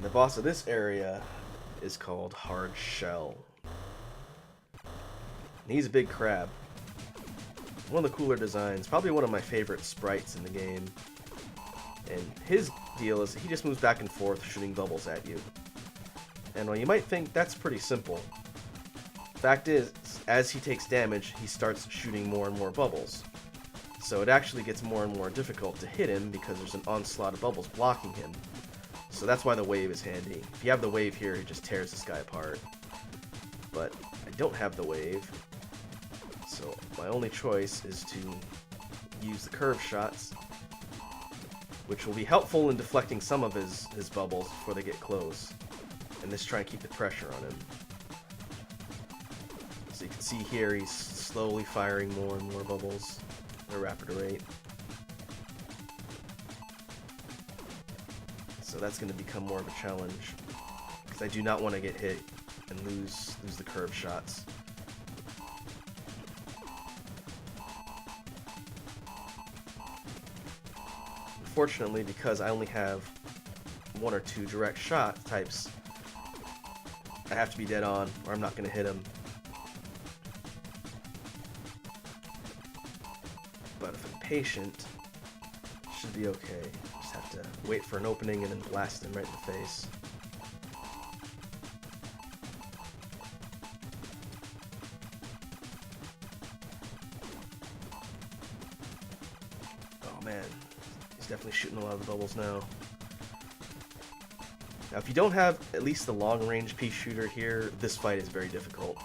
And the boss of this area is called Hard Shell. And he's a big crab. One of the cooler designs, probably one of my favorite sprites in the game. And his deal is he just moves back and forth shooting bubbles at you. And while you might think that's pretty simple, fact is, as he takes damage, he starts shooting more and more bubbles. So it actually gets more and more difficult to hit him because there's an onslaught of bubbles blocking him. So that's why the wave is handy. If you have the wave here, it just tears this guy apart. But I don't have the wave, so my only choice is to use the curve shots, which will be helpful in deflecting some of his bubbles before they get close. And just try and keep the pressure on him. So you can see here he's slowly firing more and more bubbles at a rapid rate. So that's going to become more of a challenge, because I do not want to get hit and lose the curve shots. Unfortunately, because I only have one or two direct shot types, I have to be dead on or I'm not going to hit him. But if I'm patient, it should be okay. Just have to wait for an opening and then blast him right in the face. Oh man, he's definitely shooting a lot of the bubbles now. Now, if you don't have at least the long-range pea shooter here, this fight is very difficult,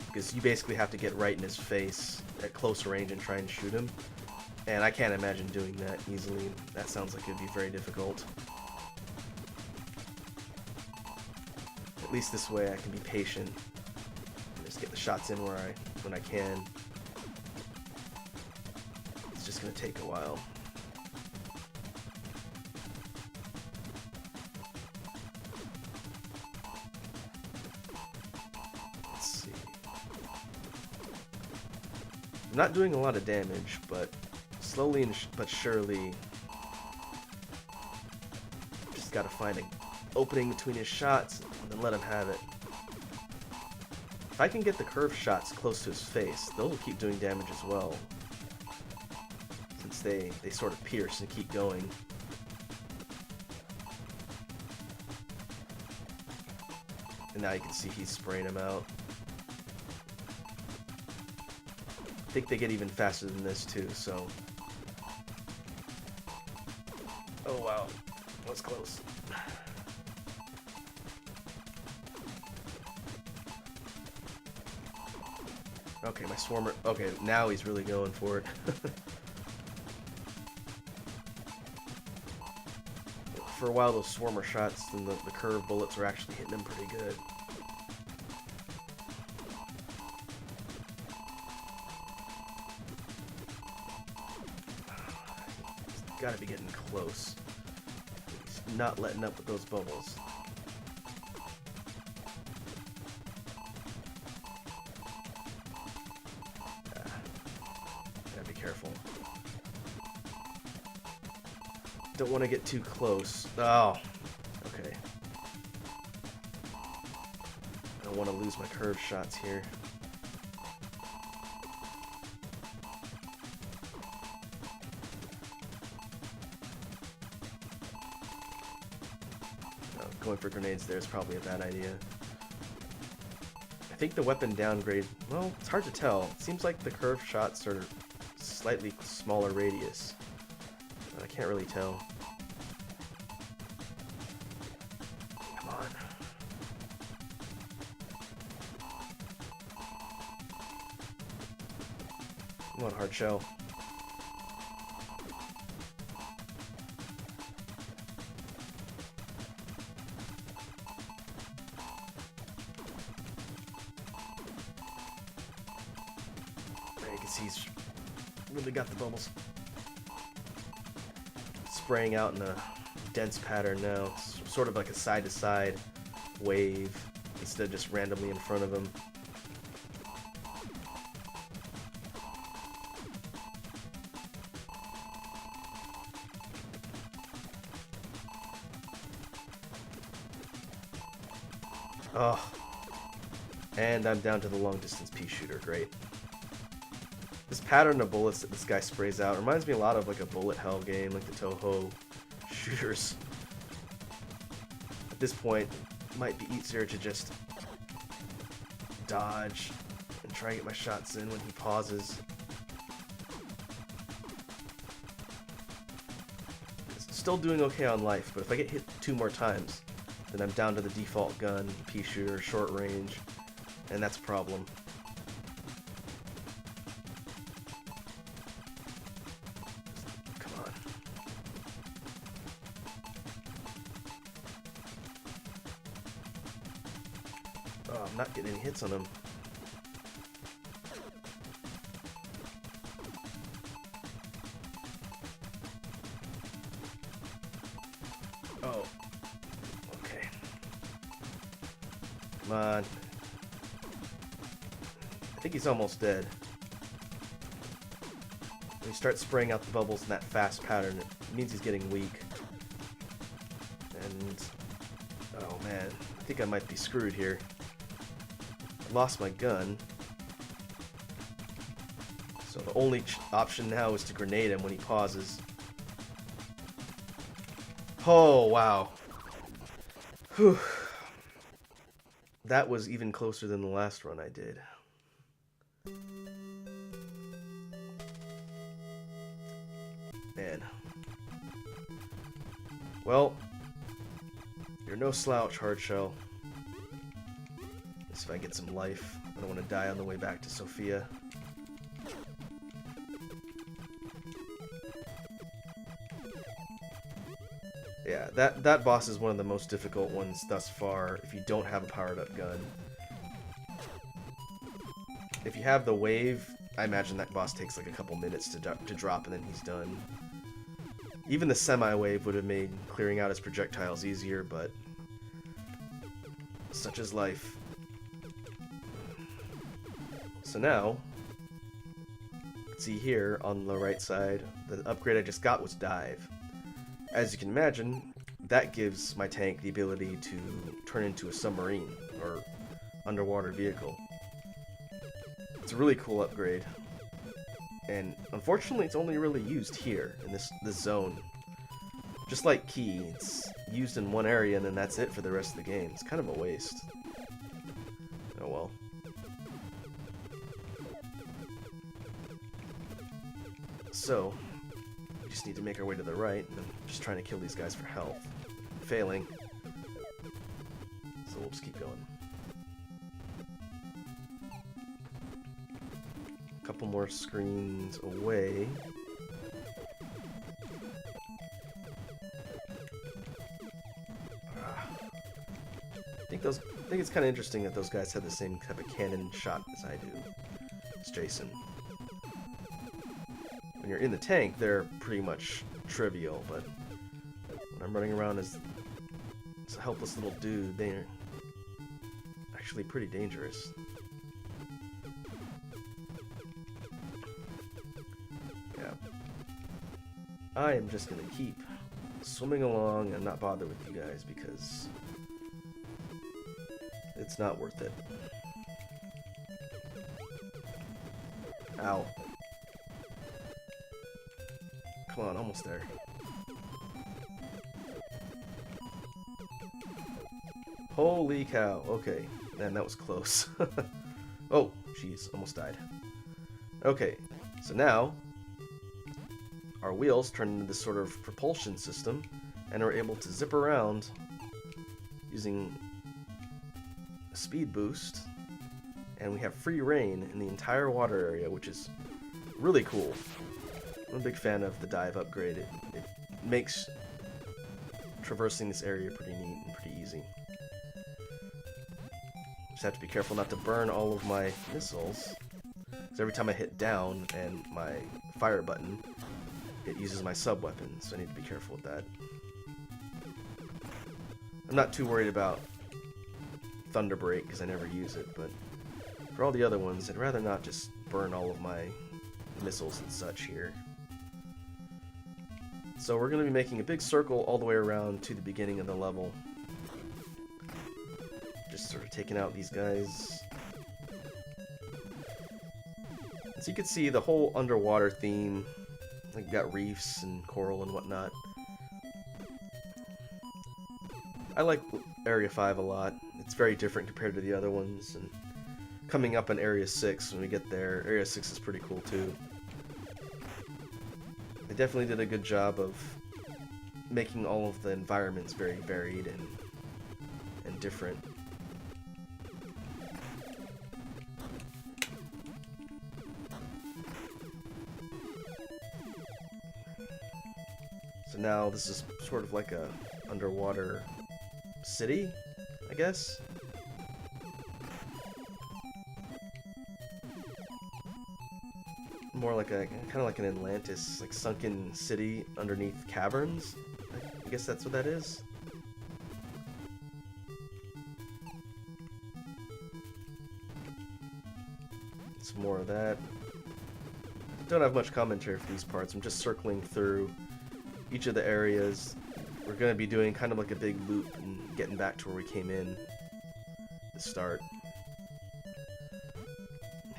because you basically have to get right in his face at close range and try and shoot him. And I can't imagine doing that easily. That sounds like it would be very difficult. At least this way I can be patient and just get the shots in when I can. It's just going to take a while. I'm not doing a lot of damage, but slowly but surely, just gotta find an opening between his shots and then let him have it. If I can get the curved shots close to his face, those will keep doing damage as well, since they sort of pierce and keep going. And now you can see he's spraying him out. I think they get even faster than this too, so... Oh wow, that was close. Okay, my swarmer... Okay, now he's really going for it. For a while, those swarmer shots and the curved bullets are actually hitting him pretty good. Gotta be getting close. He's not letting up with those bubbles. Gotta be careful. Don't want to get too close. Oh, okay. I don't want to lose my curved shots here. Going for grenades there is probably a bad idea. I think the weapon downgrade, well, it's hard to tell. It seems like the curved shots are slightly smaller radius, but I can't really tell. Come on. Come on, hard shell. He's really got the bubbles spraying out in a dense pattern now. It's sort of like a side-to-side wave instead of just randomly in front of him. Oh. And I'm down to the long distance pea shooter. Great. This pattern of bullets that this guy sprays out reminds me a lot of like a bullet hell game, like the Toho shooters. At this point, it might be easier to just dodge and try and get my shots in when he pauses. Still doing okay on life, but if I get hit 2 more times, then I'm down to the default gun, pea shooter, short range, and that's a problem. Come on. Oh, I'm not getting any hits on him. Oh. Okay. Come on. I think he's almost dead. When he starts spraying out the bubbles in that fast pattern, it means he's getting weak. And... oh man, I think I might be screwed here. I lost my gun. So the only option now is to grenade him when he pauses. Oh, wow. Whew. That was even closer than the last run I did. Man. Well, you're no slouch, Hardshell. Let's see if I get some life. I don't want to die on the way back to Sophia. Yeah, that boss is one of the most difficult ones thus far if you don't have a powered up gun. If you have the wave, I imagine that boss takes like a couple minutes to drop and then he's done. Even the semi-wave would have made clearing out his projectiles easier, but such is life. So now, see here on the right side, the upgrade I just got was dive. As you can imagine, that gives my tank the ability to turn into a submarine or underwater vehicle. It's a really cool upgrade, and unfortunately it's only really used here in this zone. Just like Key, it's used in one area and then that's it for the rest of the game. It's kind of a waste. Oh well. So, we just need to make our way to the right, and I'm just trying to kill these guys for health. Failing. So we'll just keep going. A couple more screens away. I think it's kind of interesting that those guys have the same type of cannon shot as I do. It's Jason. When you're in the tank, they're pretty much trivial, but when I'm running around as a helpless little dude, they're actually pretty dangerous. Yeah. I am just gonna keep swimming along and not bother with you guys because it's not worth it. Ow. Come on, almost there. Holy cow. Okay. Man, that was close. Oh, jeez. Almost died. Okay. So now, our wheels turn into this sort of propulsion system, and we're able to zip around using a speed boost, and we have free reign in the entire water area, which is really cool. I'm a big fan of the dive upgrade. It makes traversing this area pretty neat and pretty easy. Just have to be careful not to burn all of my missiles, because every time I hit down and my fire button, it uses my sub-weapon, so I need to be careful with that. I'm not too worried about Thunder Break, because I never use it, but for all the other ones, I'd rather not just burn all of my missiles and such here. So we're going to be making a big circle all the way around to the beginning of the level. just sort of taking out these guys. As you can see, the whole underwater theme, like you got reefs and coral and whatnot. I like Area 5 a lot. It's very different compared to the other ones, and coming up on Area 6 when we get there, Area 6 is pretty cool too. They definitely did a good job of making all of the environments very varied and different. So now this is sort of like a underwater city, I guess. More like a kind of like an Atlantis, like sunken city underneath caverns. I guess that's what that is. Some more of that. Don't have much commentary for these parts. I'm just circling through each of the areas. We're going to be doing kind of like a big loop and getting back to where we came in to start.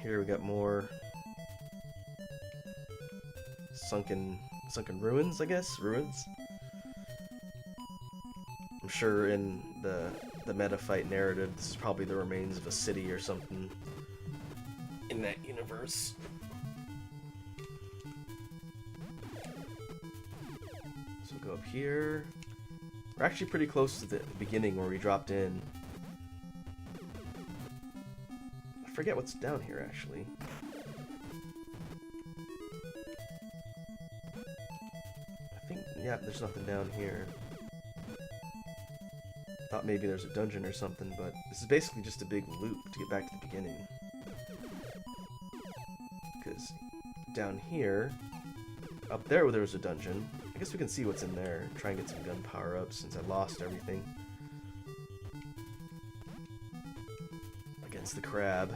Here we got more sunken ruins, I guess? Ruins? I'm sure in the meta fight narrative, this is probably the remains of a city or something in that universe. So we'll go up here. We're actually pretty close to the beginning where we dropped in. I forget what's down here, actually. I think, yeah, there's nothing down here. Thought maybe there's a dungeon or something, but this is basically just a big loop to get back to the beginning. Because down here, up there where there was a dungeon, I guess we can see what's in there. Try and get some gun power-ups since I lost everything against the crab.